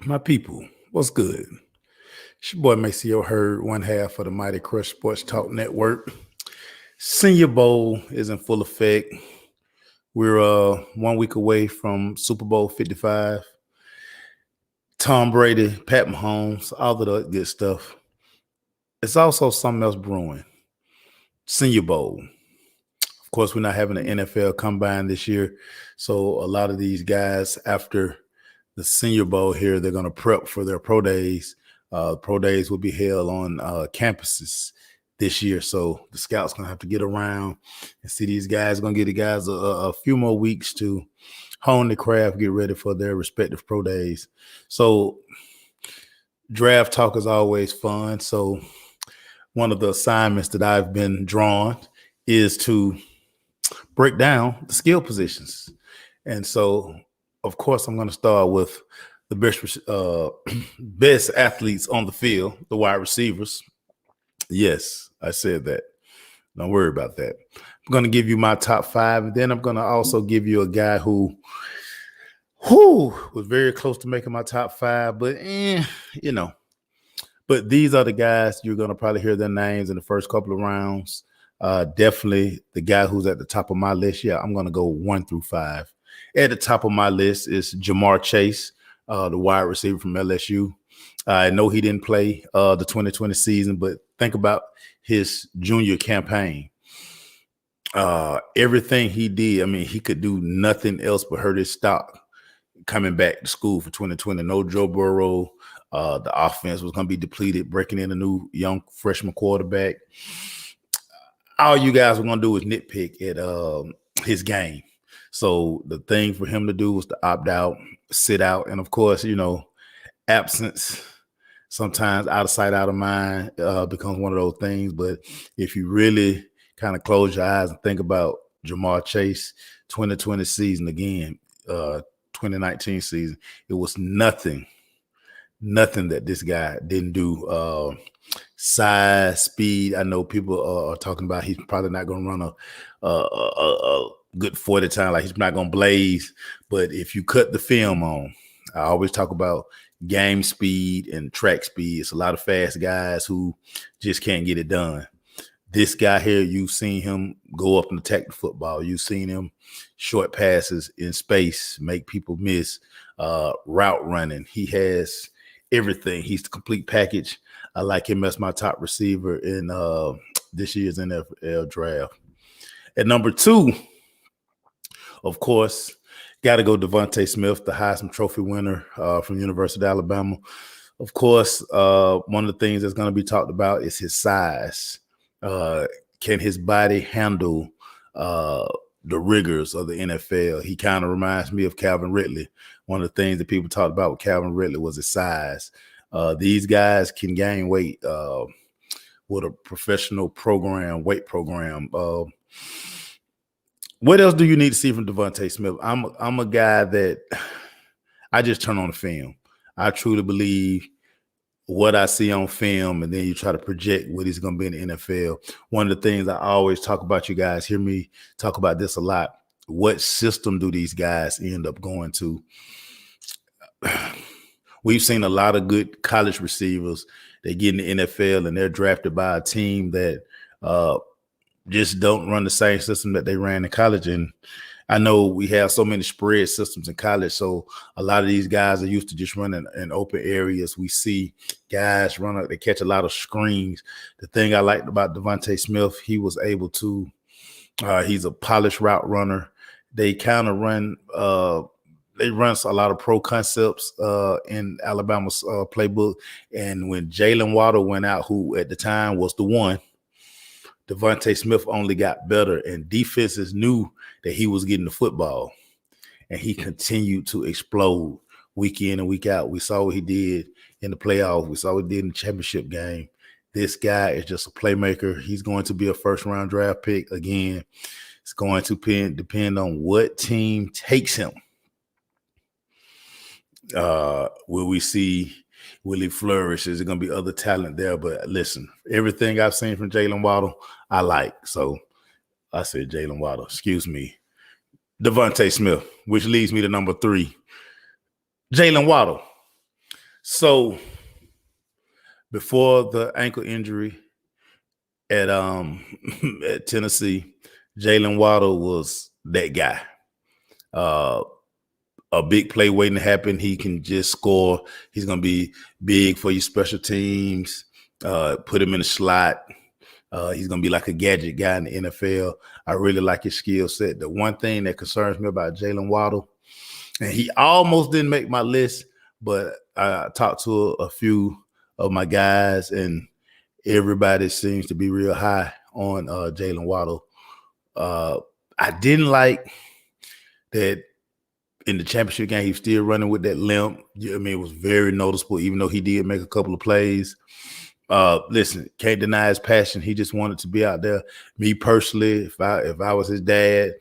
My people, what's good? It's your boy Maceo Heard, one half of the Mighty Crush Sports Talk Network. Senior Bowl is in full effect. We're 1 week away from Super Bowl 55. Tom Brady, Pat Mahomes, all of the good stuff. It's also something else brewing. Senior Bowl. Of course, we're not having an NFL combine this year. So a lot of these guys, after the Senior Bowl here, they're going to prep for their pro days. Pro days will be held on campuses this year. So the scouts going to have to get around and see these guys. Going to give the guys a few more weeks to hone the craft, get ready for their respective pro days. So draft talk is always fun. So one of the assignments that I've been drawn is to break down the skill positions. And so, of course, I'm going to start with the best athletes on the field, the wide receivers. Yes, I said that. Don't worry about that. I'm going to give you my top five, and then I'm going to also give you a guy who was very close to making my top five, but But these are the guys you're going to probably hear their names in the first couple of rounds. Definitely the guy who's at the top of my list. Yeah, I'm going to go 1 through 5. At the top of my list is Jamar Chase, the wide receiver from LSU. I know he didn't play the 2020 season, but think about his junior campaign. Everything he did, I mean, he could do nothing else but hurt his stock coming back to school for 2020. No Joe Burrow. The offense was going to be depleted, breaking in a new young freshman quarterback. All you guys were going to do was nitpick at his game. So the thing for him to do was to opt out, sit out. And of course, absence, sometimes out of sight, out of mind becomes one of those things. But if you really kind of close your eyes and think about Jamar Chase, 2020 season again, 2019 season, it was nothing that this guy didn't do. Size, speed. I know people are talking about he's probably not going to run a good 40 time, like he's not going to blaze. But if you cut the film on, I always talk about game speed and track speed. It's a lot of fast guys who just can't get it done. This guy here, you've seen him go up and attack the football. You've seen him short passes in space, make people miss, route running. He has everything. He's the complete package. I like him as my top receiver in this year's NFL draft. At number 2, of course, got to go Devontae Smith, the Heisman Trophy winner from University of Alabama. Of course, one of the things that's going to be talked about is his size. Can his body handle the rigors of the NFL? He kind of reminds me of Calvin Ridley. One of the things that people talked about with Calvin Ridley was his size. These guys can gain weight with a professional weight program. What else do you need to see from Devontae Smith? I'm a guy that I just turn on the film. I truly believe what I see on film, and then you try to project what he's going to be in the NFL. One of the things I always talk about, you guys hear me talk about this a lot. What system do these guys end up going to? We've seen a lot of good college receivers. They get in the NFL and they're drafted by a team that just don't run the same system that they ran in college. And I know we have so many spread systems in college, so a lot of these guys are used to just running in open areas. We see guys run, they catch a lot of screens. The thing I liked about Devontae Smith, he was able to, he's a polished route runner. They kind of run, they run a lot of pro concepts in Alabama's playbook. And when Jalen Waddle went out, who at the time was the one, Devontae Smith only got better, and defenses knew that he was getting the football, and he continued to explode week in and week out. We saw what he did in the playoffs. We saw what he did in the championship game. This guy is just a playmaker. He's going to be a first-round draft pick again. It's going to depend on what team takes him. Will he flourish? Is there going to be other talent there? But listen, everything I've seen from Jalen Waddle, I like. So I said Jalen Waddle, excuse me. Devontae Smith, which leads me to number 3. Jalen Waddle. So before the ankle injury at at Tennessee, Jalen Waddle was that guy. Uh, a big play waiting to happen. He can just score. He's going to be big for your special teams. Put him in the slot. He's going to be like a gadget guy in the NFL. I really like his skill set. The one thing that concerns me about Jalen Waddle, and he almost didn't make my list, but I talked to a few of my guys, and everybody seems to be real high on Jalen Waddle. I didn't like that in the championship game, he's still running with that limp. I mean, it was very noticeable, even though he did make a couple of plays. Listen, can't deny his passion. He just wanted to be out there. Me personally, if I was his dad,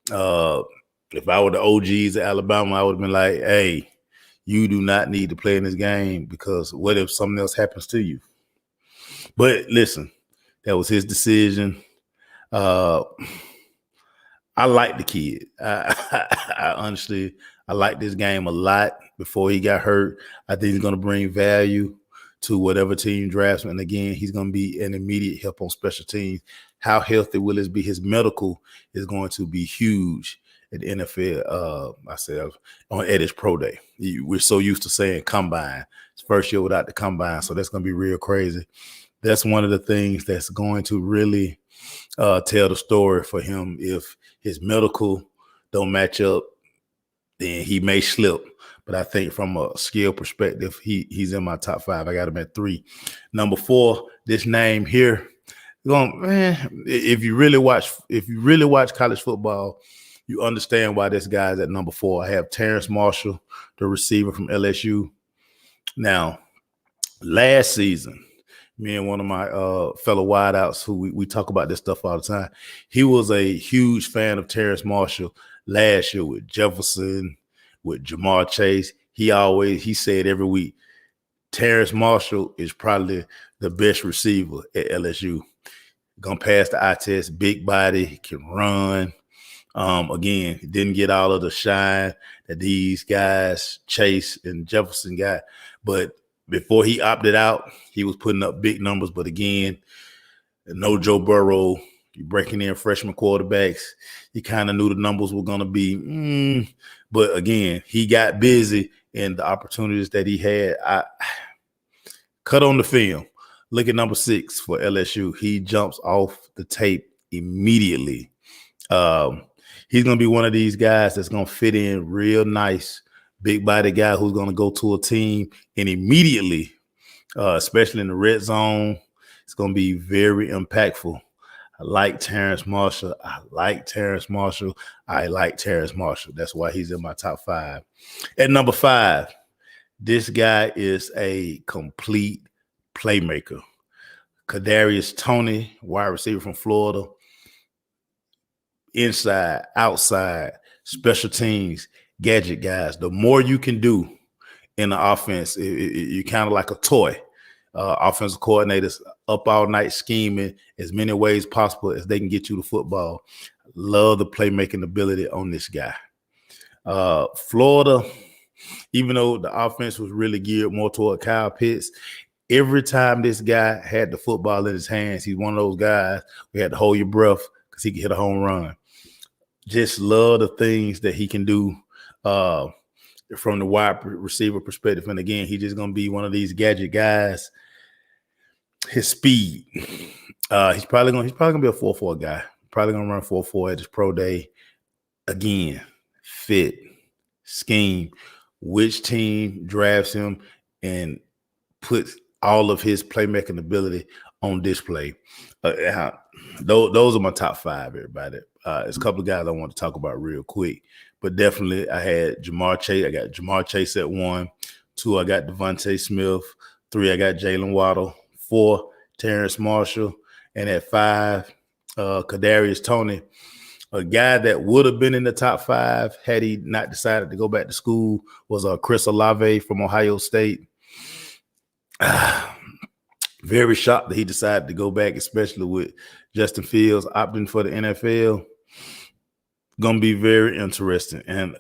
if I were the OGs of Alabama, I would have been like, hey, you do not need to play in this game because what if something else happens to you? But listen, that was his decision. I like the kid. I honestly, I like this game a lot. Before he got hurt, I think he's going to bring value to whatever team drafts him. And again, he's going to be an immediate help on special teams. How healthy will this be? His medical is going to be huge at the NFL. I said at his pro day. We're so used to saying combine. It's first year without the combine, so that's going to be real crazy. That's one of the things that's going to really tell the story for him. If his medical don't match up, then he may slip. But I think from a skill perspective, he's in my top 5. I got him at 3. Number 4, this name here. If you really watch college football, you understand why this guy's at number 4. I have Terrence Marshall, the receiver from LSU. Now, last season, me and one of my fellow wideouts who we talk about this stuff all the time, he was a huge fan of Terrence Marshall last year with Jefferson, with Jamar Chase. He said every week, Terrence Marshall is probably the best receiver at LSU. Gonna pass the eye test, big body, can run. Again, he didn't get all of the shine that these guys, Chase and Jefferson, got, but before he opted out, he was putting up big numbers. But again, no Joe Burrow. You're breaking in freshman quarterbacks. You kind of knew the numbers were going to be. But again, he got busy, and the opportunities that he had, I cut on the film. Look at number 6 for LSU. He jumps off the tape immediately. He's going to be one of these guys that's going to fit in real nice. Big body guy who's going to go to a team and immediately, especially in the red zone, it's going to be very impactful. I like Terrence Marshall. That's why he's in my top 5. At number 5, this guy is a complete playmaker. Kadarius Toney, wide receiver from Florida. Inside, outside, special teams, gadget guys. The more you can do in the offense, you're kind of like a toy. Offensive coordinators up all night scheming as many ways possible as they can get you the football. Love the playmaking ability on this guy. Florida, even though the offense was really geared more toward Kyle Pitts, every time this guy had the football in his hands, he's one of those guys we had to hold your breath because he could hit a home run. Just love the things that he can do from the wide receiver perspective. And again, he's just going to be one of these gadget guys. His speed, he's probably going to be a 4.4 guy. Probably going to run 4.4 at his pro day. Again, fit, scheme, which team drafts him and puts all of his playmaking ability on display. Those are my top 5, everybody. There's a couple of guys I want to talk about real quick, but definitely I had Jamar Chase. I got Jamar Chase at 1. 2, I got Devontae Smith. 3, I got Jalen Waddle. 4, Terrence Marshall. And at 5, Kadarius Toney, a guy that would have been in the top 5 had he not decided to go back to school was Chris Olave from Ohio State. Very shocked that he decided to go back, especially with Justin Fields opting for the NFL. Going to be very interesting. And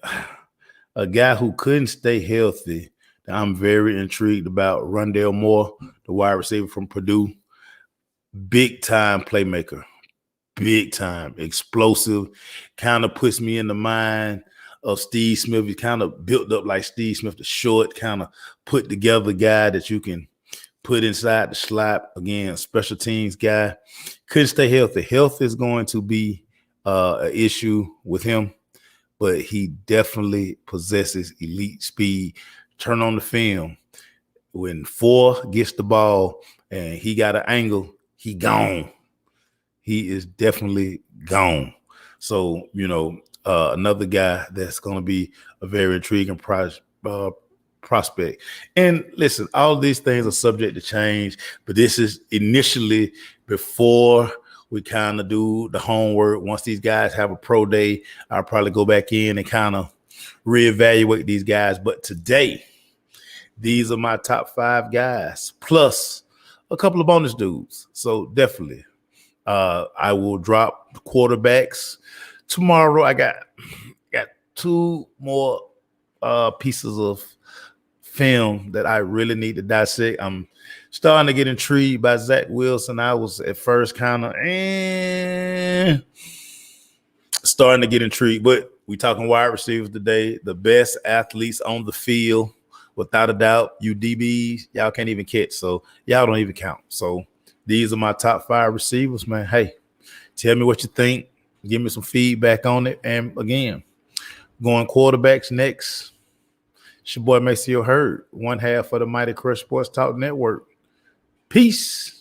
a guy who couldn't stay healthy I'm very intrigued about Rondale Moore, the wide receiver from Purdue. Big time playmaker, big time, explosive, kind of puts me in the mind of Steve Smith. He's kind of built up like Steve Smith, the short, kind of put together guy that you can put inside the slot. Again, special teams guy. Couldn't stay healthy. Health is going to be an issue with him, but he definitely possesses elite speed. Turn on the film. When 4 gets the ball and he got an angle, he gone. He is definitely gone. So, another guy that's going to be a very intriguing prospect. And listen, all these things are subject to change, but this is initially before we kind of do the homework. Once these guys have a pro day, I'll probably go back in and kind of reevaluate these guys. But today, these are my top 5 guys, plus a couple of bonus dudes. So definitely, I will drop the quarterbacks tomorrow. I got 2 more pieces of film that I really need to dissect. I'm starting to get intrigued by Zach Wilson. I was at first kind of starting to get intrigued, but we talking wide receivers today, the best athletes on the field. Without a doubt, you DBs, y'all can't even catch. So y'all don't even count. So these are my top 5 receivers, man. Hey, tell me what you think. Give me some feedback on it. And again, going quarterbacks next. It's your boy Maceo Hurd, one half of the Mighty Crush Sports Talk Network. Peace.